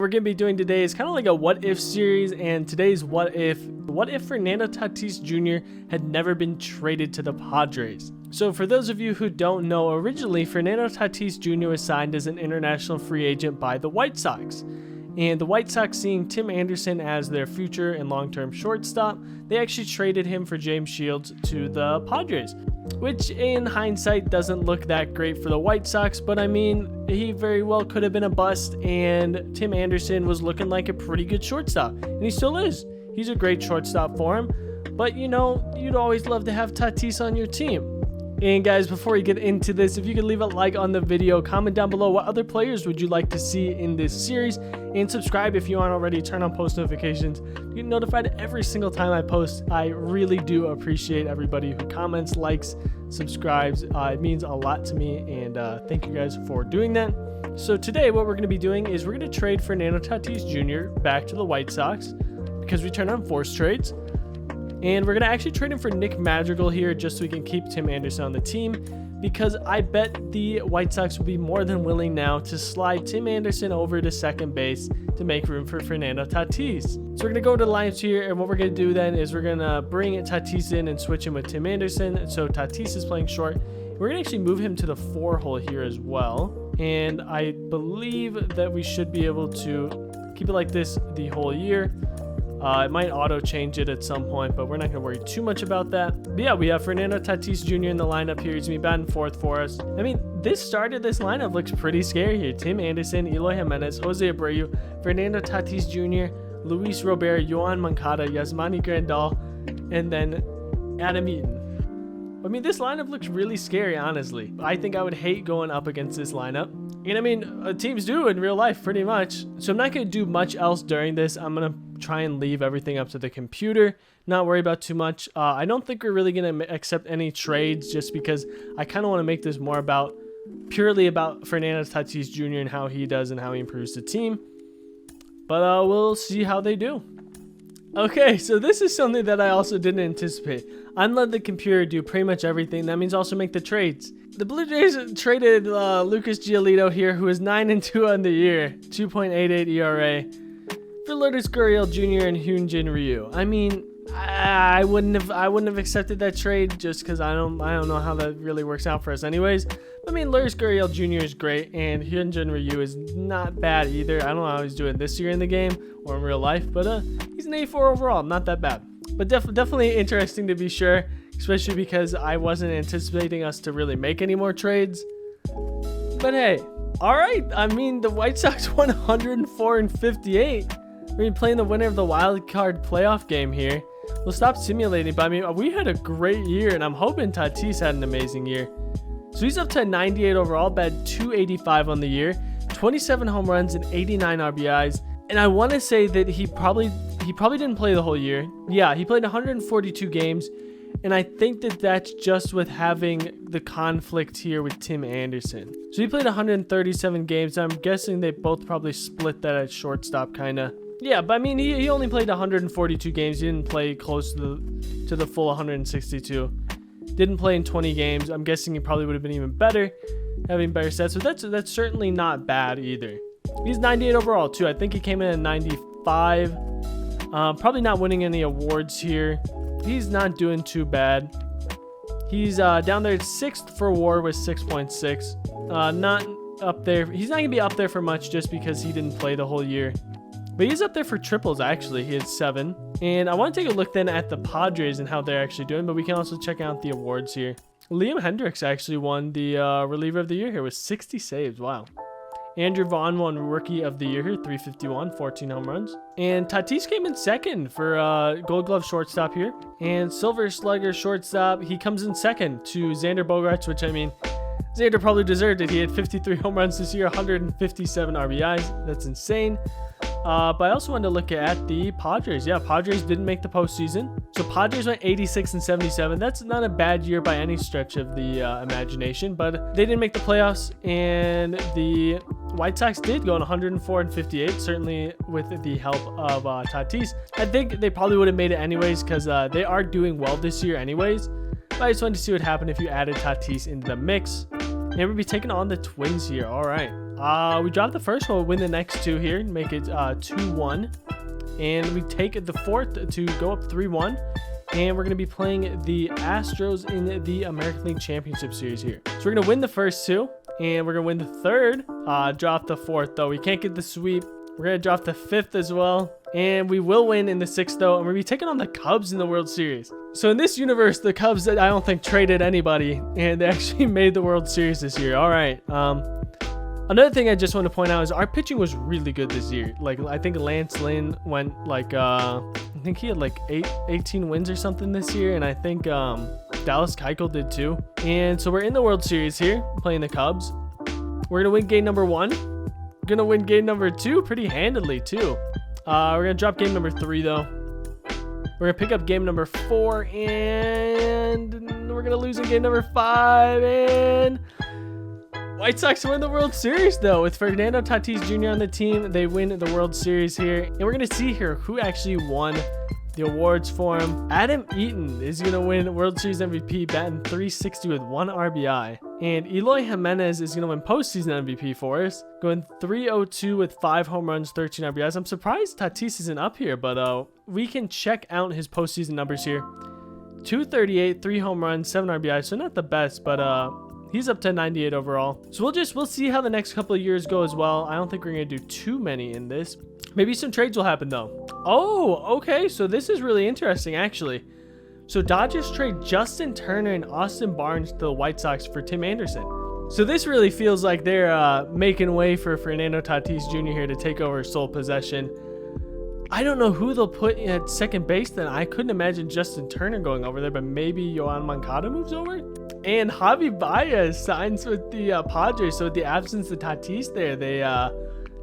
We're going to be doing today is kind of like a what if series, and today's what if Fernando Tatis Jr. had never been traded to the Padres. So for those of you who don't know, originally Fernando Tatis Jr. was signed as an international free agent by the White Sox. And the White Sox, seeing Tim Anderson as their future and long-term shortstop, they actually traded him for James Shields to the Padres, which in hindsight doesn't look that great for the White Sox, but I mean, he very well could have been a bust, and Tim Anderson was looking like a pretty good shortstop, and he still is. He's a great shortstop for him, but you know, you'd always love to have Tatis on your team. And guys, before we get into this, if you could leave a like on the video, comment down below what other players would you like to see in this series, and subscribe if you aren't already. Turn on post notifications to get notified every single time I post. I really do appreciate everybody who comments, likes, subscribes. It means a lot to me, and thank you guys for doing that. So today what we're going to be doing is we're going to trade Fernando Tatis Jr. back to the White Sox because we turned on forced trades. And we're going to actually trade him for Nick Madrigal here just so we can keep Tim Anderson on the team, because I bet the White Sox will be more than willing now to slide Tim Anderson over to second base to make room for Fernando Tatis. So we're going to go to the lineups here, and what we're going to do then is we're going to bring Tatis in and switch him with Tim Anderson. So Tatis is playing short. We're going to actually move him to the 4 hole here as well. And I believe that we should be able to keep it like this the whole year. It might auto change it at some point, but we're not going to worry too much about that. But yeah, we have Fernando Tatis Jr. in the lineup here. He's going to be batting fourth for us. I mean, this lineup looks pretty scary here. Tim Anderson, Eloy Jimenez, Jose Abreu, Fernando Tatis Jr., Luis Robert, Yohan Moncada, Yasmani Grandal, and then Adam Eaton. I mean, this lineup looks really scary, honestly. I think I would hate going up against this lineup. And I mean, teams do in real life pretty much. So I'm not going to do much else during this. I'm going to try and leave everything up to the computer, not worry about too much. I don't think we're really going to accept any trades, just because I kind of want to make this more purely about Fernando Tatis Jr. and how he does and how he improves the team. But we'll see how they do. Okay, so this is something that I also didn't anticipate. I'm letting the computer do pretty much everything. That means also make the trades. The Blue Jays traded Lucas Giolito here, who is 9-2 on the year, 2.88 ERA, for Lourdes Gurriel Jr. and Hyunjin Ryu. I mean, I wouldn't have accepted that trade just because I don't know how that really works out for us anyways. I mean, Lourdes Gurriel Jr. is great, and Hyunjin Ryu is not bad either. I don't know how he's doing this year in the game or in real life, but he's an A4 overall, not that bad. But definitely interesting to be sure, especially because I wasn't anticipating us to really make any more trades. But hey, all right. I mean, the White Sox won 104-58. We're gonna be playing the winner of the wild card playoff game here. We'll stop simulating, but I mean, we had a great year, and I'm hoping Tatis had an amazing year. So he's up to 98 overall, batted 285 on the year, 27 home runs and 89 RBIs. And I want to say that he probably didn't play the whole year. Yeah, he played 142 games, and I think that that's just with having the conflict here with Tim Anderson. So he played 137 games. I'm guessing they both probably split that at shortstop, kind of. Yeah, but I mean, he only played 142 games. He didn't play close to the full 162. Didn't play in 20 games. I'm guessing he probably would have been even better, having better stats. So that's certainly not bad either. He's 98 overall too. I think he came in at 95. Probably not winning any awards here. He's not doing too bad. He's down there at 6th for WAR with 6.6. Not up there. He's not gonna be up there for much just because he didn't play the whole year. But he's up there for triples, actually. He had 7. And I want to take a look then at the Padres and how they're actually doing, but we can also check out the awards here. Liam Hendricks actually won the reliever of the year here with 60 saves. Wow. Andrew Vaughn won Rookie of the Year here, 351, 14 home runs. And Tatis came in second for Gold Glove shortstop here. And Silver Slugger shortstop, he comes in second to Xander Bogaerts, which, I mean, Xander probably deserved it. He had 53 home runs this year, 157 RBIs. That's insane. But I also wanted to look at the Padres. Yeah, Padres didn't make the postseason. So Padres went 86-77. That's not a bad year by any stretch of the imagination, but they didn't make the playoffs, and the White Sox did go on 104-58, certainly with the help of Tatis. I think they probably would have made it anyways because they are doing well this year anyways. But I just wanted to see what happened if you added Tatis into the mix. And we'll be taking on the Twins here. All right. We drop the first one, we'll win the next two here, make it 2-1. And we take the fourth to go up 3-1. And we're going to be playing the Astros in the American League Championship Series here. So we're going to win the first two, and we're going to win the third. Drop the fourth, though. We can't get the sweep. We're going to drop the fifth as well. And we will win in the sixth, though. And we're going to be taking on the Cubs in the World Series. So in this universe, the Cubs, I don't think, traded anybody. And they actually made the World Series this year. All right. Another thing I just want to point out is our pitching was really good this year. Like, I think Lance Lynn went like, I think he had like 18 wins or something this year. And I think Dallas Keuchel did too. And so we're in the World Series here, playing the Cubs. We're going to win game number 1. We're going to win game number 2 pretty handily too. We're going to drop game number 3 though. We're going to pick up game number 4. And we're going to lose in game number 5. And White Sox win the World Series, though. With Fernando Tatis Jr. on the team, they win the World Series here. And we're going to see here who actually won the awards for him. Adam Eaton is going to win World Series MVP, batting .360 with 1 RBI. And Eloy Jimenez is going to win postseason MVP for us, going .302 with 5 home runs, 13 RBIs. I'm surprised Tatis isn't up here, but we can check out his postseason numbers here. .238, 3 home runs, 7 RBIs. So not the best, but he's up to 98 overall. So we'll see how the next couple of years go as well. I don't think we're going to do too many in this. Maybe some trades will happen though. Oh, okay. So this is really interesting actually. So Dodgers trade Justin Turner and Austin Barnes to the White Sox for Tim Anderson. So this really feels like they're making way for Fernando Tatis Jr. here to take over sole possession. I don't know who they'll put at second base then. I couldn't imagine Justin Turner going over there, but maybe Yoan Moncada moves over. And Javi Baez signs with the Padres. So with the absence of Tatis there, they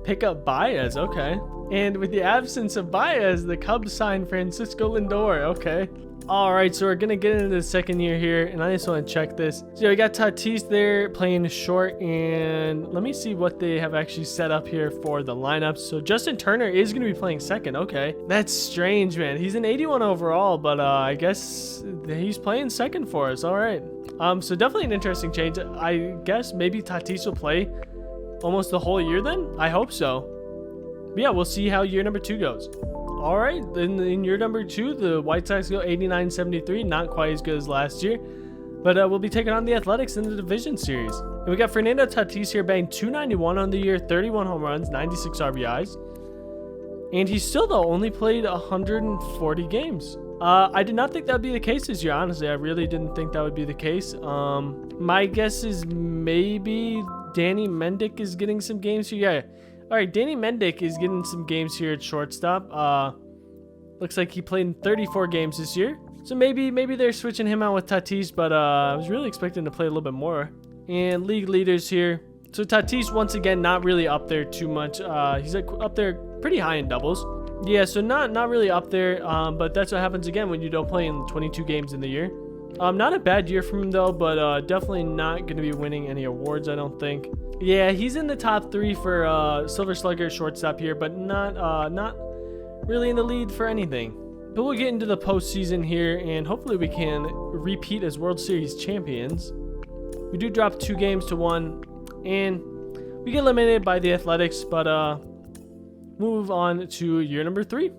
pick up Baez. Okay. And with the absence of Baez, the Cubs sign Francisco Lindor. Okay. All right, so we're going to get into the second year here, and I just want to check this. So we got Tatis there playing short, and let me see what they have actually set up here for the lineups. So Justin Turner is going to be playing second. Okay. That's strange, man. He's an 81 overall, but I guess he's playing second for us. All right. So definitely an interesting change. I guess maybe Tatis will play almost the whole year then. I hope so. But yeah, we'll see how year number 2 goes. All right, in year number 2, the White Sox go 89-73, not quite as good as last year, but we'll be taking on the Athletics in the division series. And we got Fernando Tatis here batting .291 on the year, 31 home runs, 96 RBIs, and he still though only played 140 games. I did not think that would be the case this year, honestly. I really didn't think that would be the case. My guess is maybe Danny Mendick is getting some games here. Yeah. All right, Danny Mendick is getting some games here at shortstop. Looks like he played in 34 games this year. So maybe they're switching him out with Tatis, but I was really expecting to play a little bit more. And league leaders here. So Tatis, once again, not really up there too much. He's like up there pretty high in doubles. Yeah, so not really up there, but that's what happens again when you don't play in 22 games in the year. Not a bad year for him though, but definitely not going to be winning any awards, I don't think. Yeah, he's in the top 3 for Silver Slugger shortstop here, but not really in the lead for anything. But we'll get into the postseason here, and hopefully we can repeat as World Series champions. We do drop 2 games to 1, and we get eliminated by the Athletics, but move on to year number 3.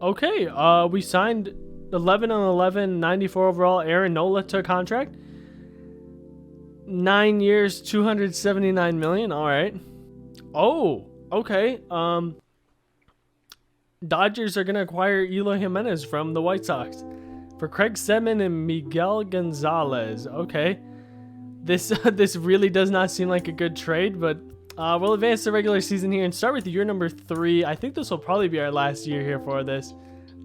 Okay, we signed 11-11, 94 overall Aaron Nola to a contract. 9 years, $279 million. All right. Oh, okay. Dodgers are going to acquire Eloy Jimenez from the White Sox for Craig Sedman and Miguel Gonzalez. Okay. This really does not seem like a good trade, but we'll advance the regular season here and start with year number 3. I think this will probably be our last year here for this.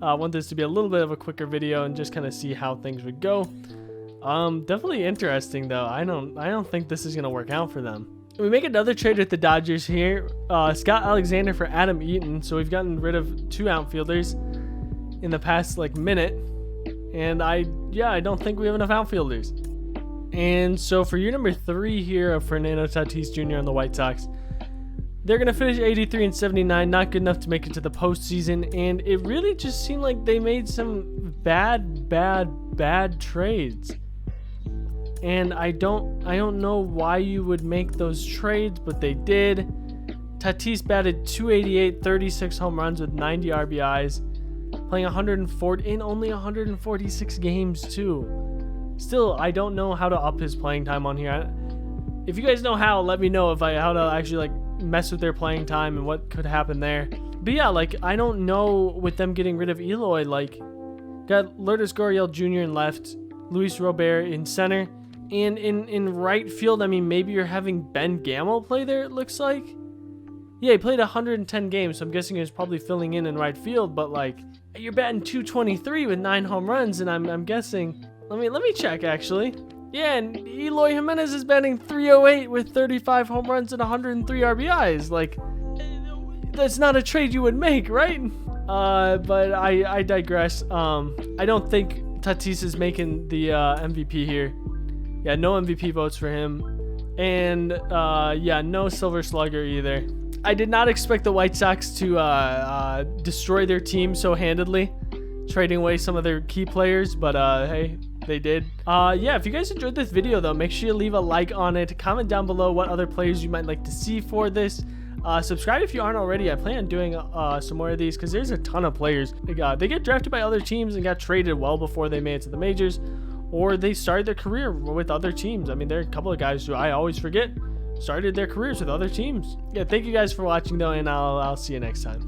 I want this to be a little bit of a quicker video and just kind of see how things would go. Definitely interesting though. I don't think this is gonna work out for them. We make another trade with the Dodgers here. Scott Alexander for Adam Eaton. So we've gotten rid of 2 outfielders in the past minute, and I don't think we have enough outfielders. And so for year number 3 here of Fernando Tatis Jr. on the White Sox, they're gonna finish 83-79, not good enough to make it to the postseason, and it really just seemed like they made some bad trades. And I don't know why you would make those trades, but they did. Tatis batted .288, 36 home runs with 90 RBIs, playing 140 in only 146 games too. Still, I don't know how to up his playing time on here. If you guys know how, let me know how to actually like mess with their playing time and what could happen there. But yeah, like I don't know with them getting rid of Eloy. Like got Lourdes Gurriel Jr. in left, Luis Robert in center, and in right field. I mean, maybe you're having Ben Gamel play there. It looks like. Yeah, he played 110 games, so I'm guessing he was probably filling in right field. But like, you're batting .223 with 9 home runs, and I'm guessing. Let me check actually. Yeah, and Eloy Jimenez is batting .308 with 35 home runs and 103 RBIs. Like, that's not a trade you would make, right? But I digress. I don't think Tatis is making the MVP here. Yeah, no MVP votes for him, and yeah, no Silver Slugger either. I did not expect the White Sox to destroy their team so handedly, trading away some of their key players, but hey, they did. Yeah, if you guys enjoyed this video though, make sure you leave a like on it, comment down below what other players you might like to see for this. Subscribe if you aren't already. I plan on doing some more of these because there's a ton of players. They get drafted by other teams and got traded well before they made it to the majors, or they started their career with other teams. I mean, there are a couple of guys who I always forget started their careers with other teams. Yeah, thank you guys for watching though, and I'll see you next time.